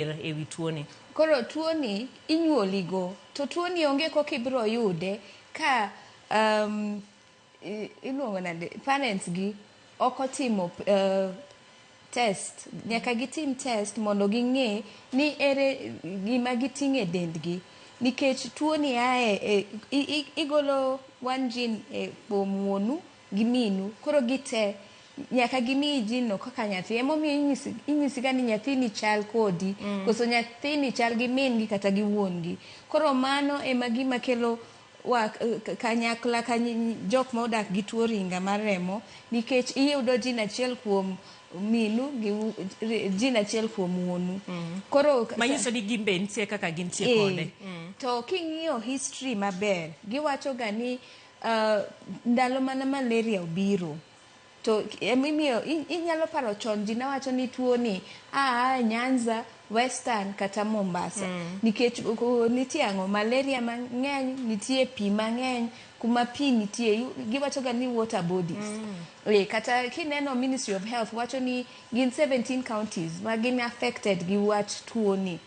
ewi tuoni? Koro tuoni inyuoligo, to tuoni onge kok ibiro yude ka iluongo nade parents gi ok otimo test. Nyaka gitim test mondo ging'e ni ere gima giting'e dendgi, nikech tuoni ae igolo one gene kuom wuonu gi minu, koro gite nyaka gimiyi gene no kaka nyathi. Emomiyo inyisiga ni nyathini chal kodi, koso nyathini chal gi min gi kata gi wuon gi. Koro mano ema gima kelo kanyakla jok ma odak gi tuo ringa mar remo, nikech iyudo gene achiel kuom minu gi gene achiel kuom wuonu. Koro manyiso ni gimbe nitie kaka gintie kode. To king'iyo history maber, giwacho ga ni ndalo mana malaria obiro, to emimiyo inyalo paro chon ji nawacho ni tuo ni Nyanza, Western kata Mombasa, nikech nitie ang'o, malaria mang'eny, nitie pi mang'eny, kuma pi nitie giwacho ga ni water bodies. Kata kineno Ministry of Health wacho ni gin 17 counties ma gin affected gi wach tuo ni.